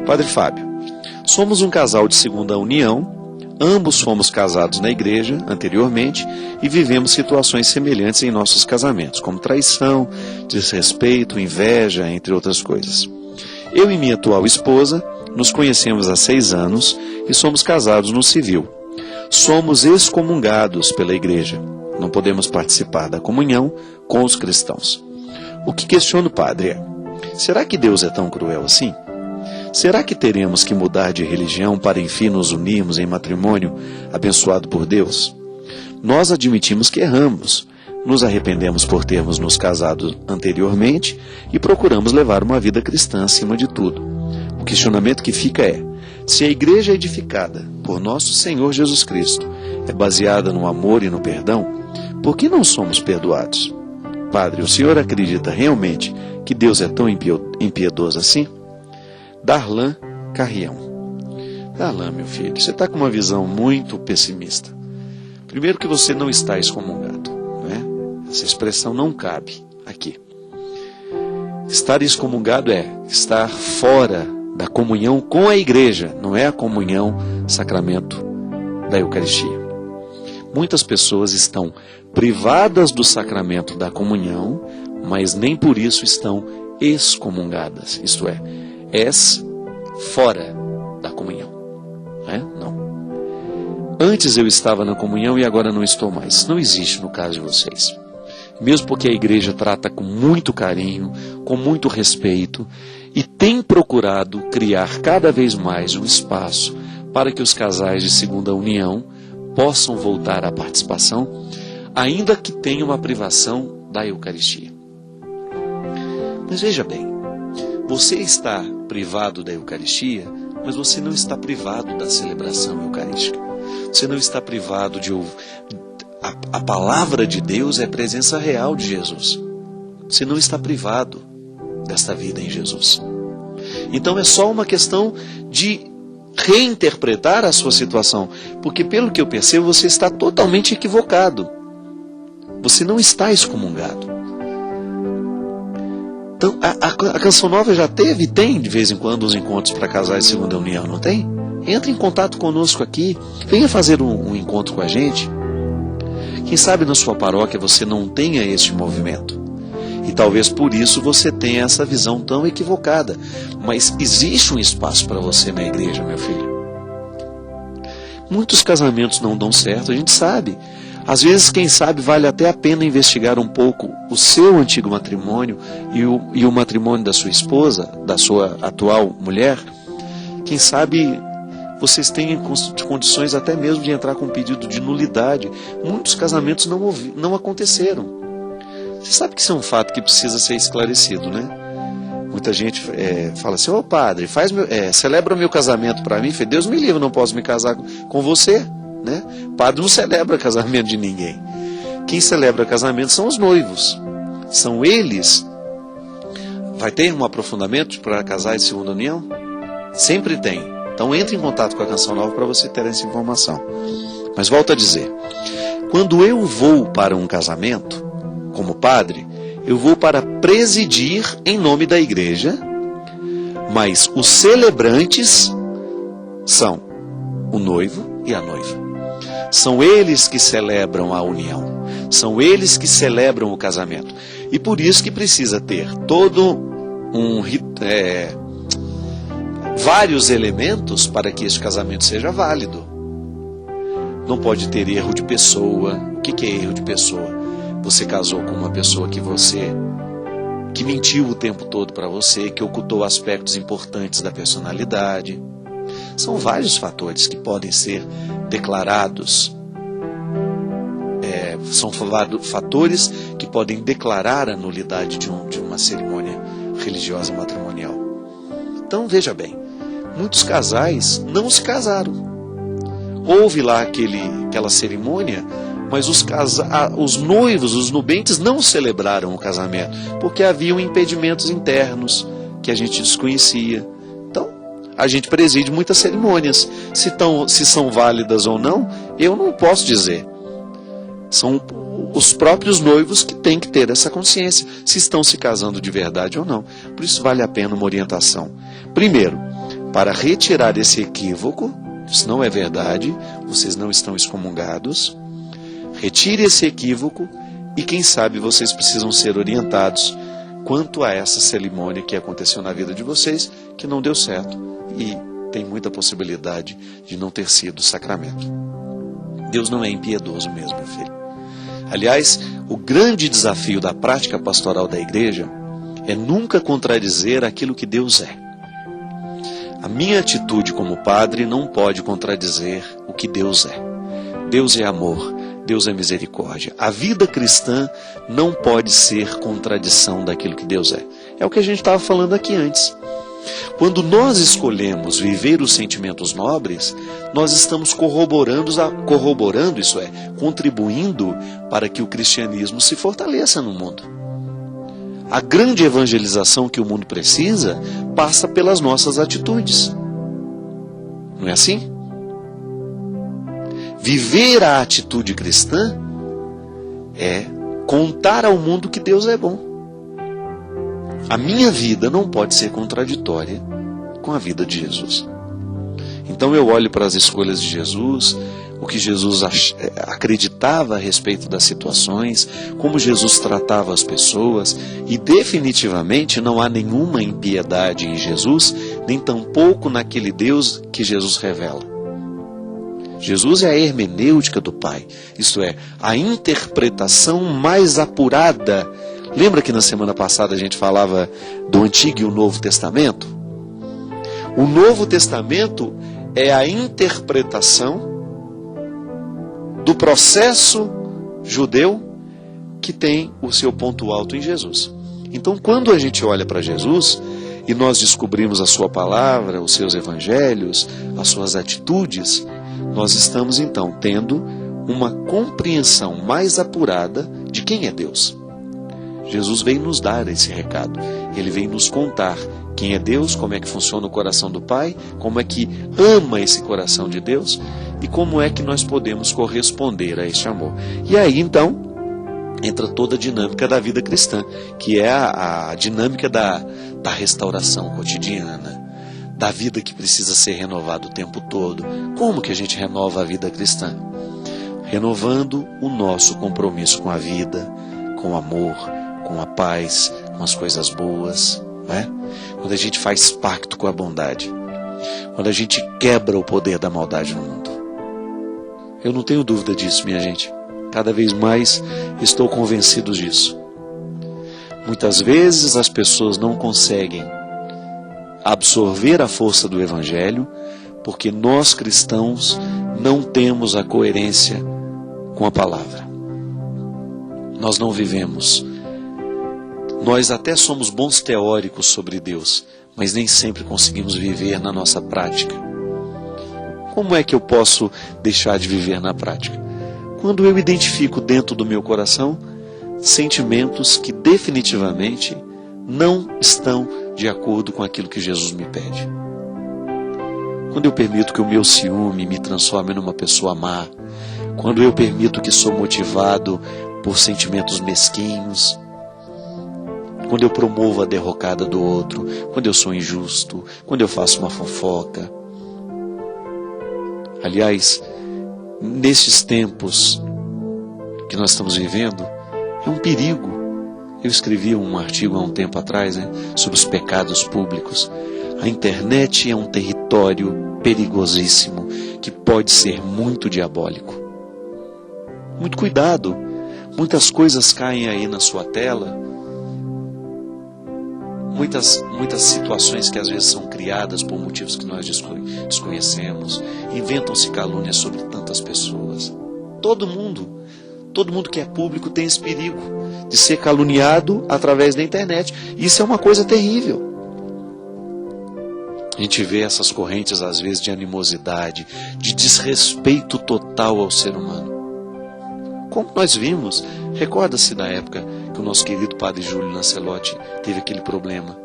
Padre Fábio, somos um casal de segunda união, ambos fomos casados na igreja anteriormente e vivemos situações semelhantes em nossos casamentos, como traição, desrespeito, inveja, entre outras coisas. Eu e minha atual esposa nos conhecemos há 6 anos e somos casados no civil. Somos excomungados pela igreja. Não podemos participar da comunhão com os cristãos. O que questiono, padre, é: será que Deus é tão cruel assim? Será que teremos que mudar de religião para enfim nos unirmos em matrimônio abençoado por Deus? Nós admitimos que erramos, nos arrependemos por termos nos casado anteriormente e procuramos levar uma vida cristã acima de tudo. O questionamento que fica é: se a igreja edificada por nosso Senhor Jesus Cristo é baseada no amor e no perdão, por que não somos perdoados? Padre, o senhor acredita realmente que Deus é tão impiedoso assim? Darlan Carrião. Darlan, meu filho, você está com uma visão muito pessimista. Primeiro que você não está excomungado, né? Essa expressão não cabe aqui. Estar excomungado é estar fora da comunhão com a igreja, não é a comunhão, sacramento da Eucaristia. Muitas pessoas estão privadas do sacramento da comunhão, mas nem por isso estão excomungadas, isto é, fora da comunhão. Não. Antes eu estava na comunhão e agora não estou mais. Isso não existe no caso de vocês. Mesmo porque a igreja trata com muito carinho, com muito respeito e tem procurado criar cada vez mais um espaço para que os casais de segunda união possam voltar à participação, ainda que tenha uma privação da Eucaristia. Mas veja bem, você está privado da Eucaristia, mas você não está privado da celebração eucarística. Você não está privado de ouvir. A palavra de Deus é a presença real de Jesus. Você não está privado desta vida em Jesus. Então é só uma questão de reinterpretar a sua situação, porque pelo que eu percebo, você está totalmente equivocado. Você não está excomungado. Então, a Canção Nova já tem de vez em quando uns encontros para casais de segunda união, não tem? Entre em contato conosco aqui, venha fazer um encontro com a gente. Quem sabe na sua paróquia você não tenha este movimento. E talvez por isso você tenha essa visão tão equivocada. Mas existe um espaço para você na igreja, meu filho. Muitos casamentos não dão certo, a gente sabe. Às vezes, quem sabe, vale até a pena investigar um pouco o seu antigo matrimônio e o matrimônio da sua esposa, da sua atual mulher. Quem sabe vocês tenham condições até mesmo de entrar com um pedido de nulidade. Muitos casamentos não aconteceram. Você sabe que isso é um fato que precisa ser esclarecido, né? Muita gente fala assim: ô padre, celebra o meu casamento para mim. Deus me livre, não posso me casar com você. Né? Padre não celebra casamento de ninguém. Quem celebra casamento são os noivos. São eles. Vai ter um aprofundamento para casais de segunda união? Sempre tem. Então entre em contato com a Canção Nova para você ter essa informação. Mas volto a dizer, quando eu vou para um casamento, como padre, eu vou para presidir em nome da igreja, mas os celebrantes são o noivo e a noiva. São eles que celebram a união. São eles que celebram o casamento. E por isso que precisa ter vários elementos para que esse casamento seja válido. Não pode ter erro de pessoa. O que é erro de pessoa? Você casou com uma pessoa que mentiu o tempo todo para você, que ocultou aspectos importantes da personalidade. São vários fatores que podem ser declarados. São fatores que podem declarar a nulidade de uma cerimônia religiosa matrimonial. Então veja bem, muitos casais não se casaram. Houve lá aquela cerimônia, mas os noivos, os nubentes não celebraram o casamento, porque haviam impedimentos internos que a gente desconhecia. Então, a gente preside muitas cerimônias. Se são válidas ou não, eu não posso dizer. São os próprios noivos que têm que ter essa consciência, se estão se casando de verdade ou não. Por isso vale a pena uma orientação. Primeiro, para retirar esse equívoco. Isso não é verdade, vocês não estão excomungados. Retire esse equívoco e quem sabe vocês precisam ser orientados quanto a essa cerimônia que aconteceu na vida de vocês, que não deu certo e tem muita possibilidade de não ter sido sacramento. Deus não é impiedoso mesmo, meu filho. Aliás, o grande desafio da prática pastoral da igreja é nunca contradizer aquilo que Deus é. A minha atitude como padre não pode contradizer o que Deus é. Deus é amor, Deus é misericórdia. A vida cristã não pode ser contradição daquilo que Deus é. É o que a gente estava falando aqui antes. Quando nós escolhemos viver os sentimentos nobres, nós estamos corroborando, isso é, contribuindo para que o cristianismo se fortaleça no mundo. A grande evangelização que o mundo precisa passa pelas nossas atitudes. Não é assim? Viver a atitude cristã é contar ao mundo que Deus é bom. A minha vida não pode ser contraditória com a vida de Jesus. Então eu olho para as escolhas de Jesus, o que Jesus acreditava a respeito das situações, como Jesus tratava as pessoas, e definitivamente não há nenhuma impiedade em Jesus, nem tampouco naquele Deus que Jesus revela. Jesus é a hermenêutica do Pai, isto é, a interpretação mais apurada. Lembra que na semana passada a gente falava do Antigo e o Novo Testamento? O Novo Testamento é a interpretação do processo judeu que tem o seu ponto alto em Jesus. Então, quando a gente olha para Jesus e nós descobrimos a sua palavra, os seus evangelhos, as suas atitudes, nós estamos então tendo uma compreensão mais apurada de quem é Deus. Jesus veio nos dar esse recado. Ele veio nos contar quem é Deus, como é que funciona o coração do Pai, como é que ama esse coração de Deus e como é que nós podemos corresponder a este amor. E aí então entra toda a dinâmica da vida cristã, que é a dinâmica da restauração cotidiana, da vida que precisa ser renovada o tempo todo. Como que a gente renova a vida cristã? Renovando o nosso compromisso com a vida, com o amor, com a paz, com as coisas boas, né? Quando a gente faz pacto com a bondade, quando a gente quebra o poder da maldade no mundo. Eu não tenho dúvida disso, minha gente. Cada vez mais estou convencido disso. Muitas vezes as pessoas não conseguem absorver a força do Evangelho porque nós cristãos não temos a coerência com a palavra. Nós não vivemos. Nós até somos bons teóricos sobre Deus, mas nem sempre conseguimos viver na nossa prática. Como é que eu posso deixar de viver na prática? Quando eu identifico dentro do meu coração sentimentos que definitivamente não estão de acordo com aquilo que Jesus me pede. Quando eu permito que o meu ciúme me transforme numa pessoa má, quando eu permito que sou motivado por sentimentos mesquinhos, quando eu promovo a derrocada do outro, quando eu sou injusto, quando eu faço uma fofoca. Aliás, nesses tempos que nós estamos vivendo, é um perigo. Eu escrevi um artigo há um tempo atrás, sobre os pecados públicos. A internet é um território perigosíssimo, que pode ser muito diabólico. Muito cuidado, muitas coisas caem aí na sua tela, muitas situações que às vezes são criadas por motivos que nós desconhecemos, inventam-se calúnias sobre tantas pessoas. Todo mundo que é público tem esse perigo de ser caluniado através da internet. Isso é uma coisa terrível. A gente vê essas correntes às vezes de animosidade, de desrespeito total ao ser humano. Como nós vimos, recorda-se da época que o nosso querido Padre Júlio Lancelotti teve aquele problema.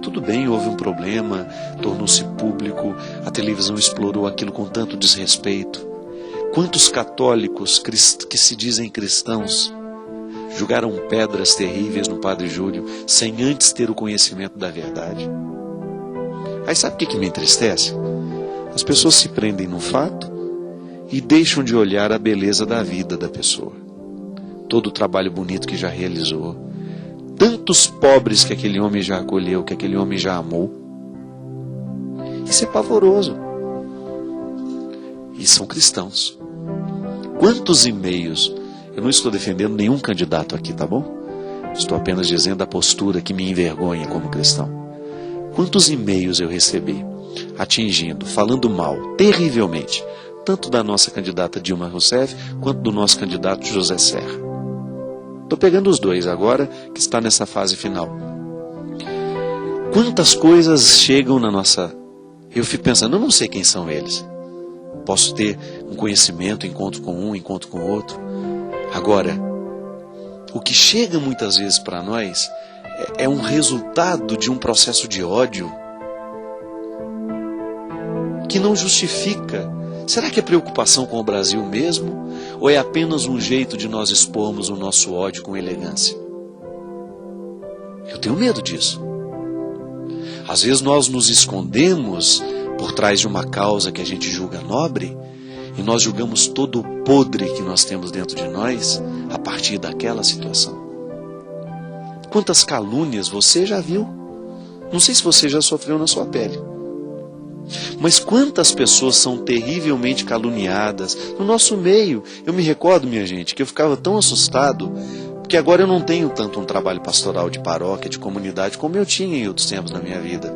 Tudo bem, houve um problema, tornou-se público, a televisão explorou aquilo com tanto desrespeito. Quantos católicos que se dizem cristãos jogaram pedras terríveis no Padre Júlio sem antes ter o conhecimento da verdade? Aí sabe o que me entristece? As pessoas se prendem no fato e deixam de olhar a beleza da vida da pessoa. Todo o trabalho bonito que já realizou, tantos pobres que aquele homem já acolheu, que aquele homem já amou. Isso é pavoroso. E são cristãos. Quantos e-mails, eu não estou defendendo nenhum candidato aqui, tá bom? Estou apenas dizendo a postura que me envergonha como cristão. Quantos e-mails eu recebi, atingindo, falando mal, terrivelmente, tanto da nossa candidata Dilma Rousseff, quanto do nosso candidato José Serra. Estou pegando os dois agora, que está nessa fase final. Quantas coisas chegam na nossa... Eu fico pensando, eu não sei quem são eles. Posso ter um conhecimento, encontro com um, encontro com outro. Agora, o que chega muitas vezes para nós é um resultado de um processo de ódio que não justifica. Será que é preocupação com o Brasil mesmo? Ou é apenas um jeito de nós expormos o nosso ódio com elegância? Eu tenho medo disso. Às vezes nós nos escondemos por trás de uma causa que a gente julga nobre e nós julgamos todo o podre que nós temos dentro de nós a partir daquela situação. Quantas calúnias você já viu? Não sei se você já sofreu na sua pele. Mas quantas pessoas são terrivelmente caluniadas no nosso meio? Eu me recordo, minha gente, que eu ficava tão assustado, porque agora eu não tenho tanto um trabalho pastoral de paróquia, de comunidade, como eu tinha em outros tempos na minha vida.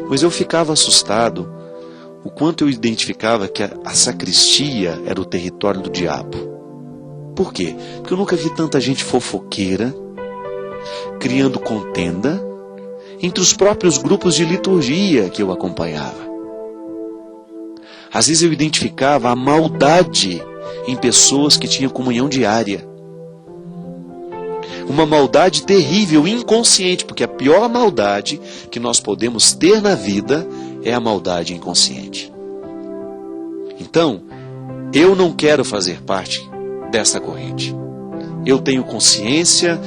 Mas eu ficava assustado o quanto eu identificava que a sacristia era o território do diabo. Por quê? Porque eu nunca vi tanta gente fofoqueira, criando contenda, entre os próprios grupos de liturgia que eu acompanhava. Às vezes eu identificava a maldade em pessoas que tinham comunhão diária. Uma maldade terrível, inconsciente, porque a pior maldade que nós podemos ter na vida é a maldade inconsciente. Então, eu não quero fazer parte dessa corrente. Eu tenho consciência,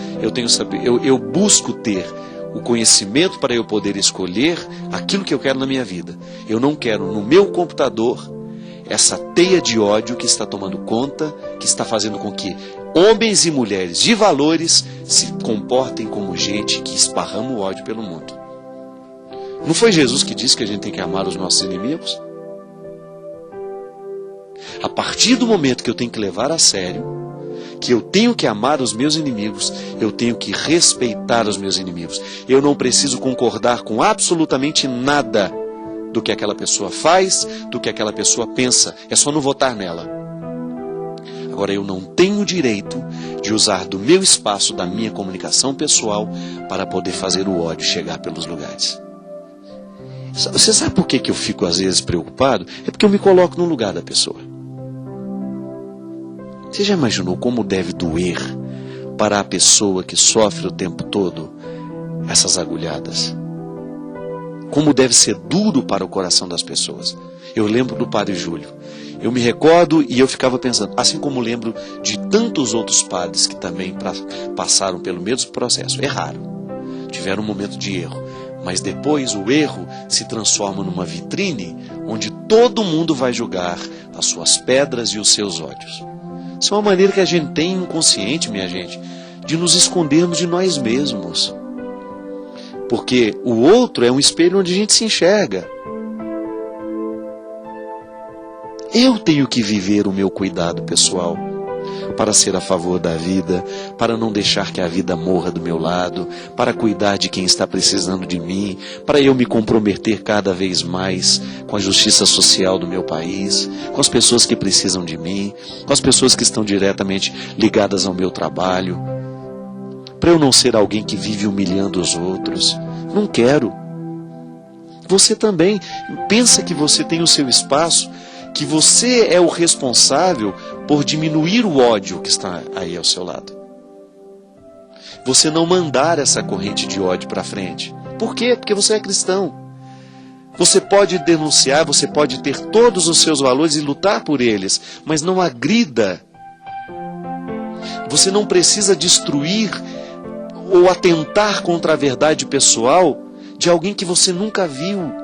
eu busco ter o conhecimento para eu poder escolher aquilo que eu quero na minha vida. Eu não quero no meu computador essa teia de ódio que está tomando conta, que está fazendo com que homens e mulheres de valores se comportem como gente que esparrama o ódio pelo mundo. Não foi Jesus que disse que a gente tem que amar os nossos inimigos? A partir do momento que eu tenho que levar a sério, que eu tenho que amar os meus inimigos, eu tenho que respeitar os meus inimigos. Eu não preciso concordar com absolutamente nada do que aquela pessoa faz, do que aquela pessoa pensa. É só não votar nela. Agora, eu não tenho o direito de usar do meu espaço, da minha comunicação pessoal, para poder fazer o ódio chegar pelos lugares. Você sabe por que eu fico às vezes preocupado? É porque eu me coloco no lugar da pessoa. Você já imaginou como deve doer para a pessoa que sofre o tempo todo essas agulhadas? Como deve ser duro para o coração das pessoas? Eu lembro do Padre Júlio. Eu me recordo e eu ficava pensando, assim como lembro de tantos outros padres que também passaram pelo mesmo processo. Erraram, tiveram um momento de erro, mas depois o erro se transforma numa vitrine onde todo mundo vai julgar as suas pedras e os seus ódios. Isso é uma maneira que a gente tem inconsciente, minha gente, de nos escondermos de nós mesmos. Porque o outro é um espelho onde a gente se enxerga. Eu tenho que viver o meu cuidado pessoal para ser a favor da vida, para não deixar que a vida morra do meu lado, para cuidar de quem está precisando de mim, para eu me comprometer cada vez mais com a justiça social do meu país, com as pessoas que precisam de mim, com as pessoas que estão diretamente ligadas ao meu trabalho, para eu não ser alguém que vive humilhando os outros. Não quero. Você também pensa que você tem o seu espaço, que você é o responsável por diminuir o ódio que está aí ao seu lado. Você não mandar essa corrente de ódio para frente. Por quê? Porque você é cristão. Você pode denunciar, você pode ter todos os seus valores e lutar por eles, mas não agrida. Você não precisa destruir ou atentar contra a verdade pessoal de alguém que você nunca viu.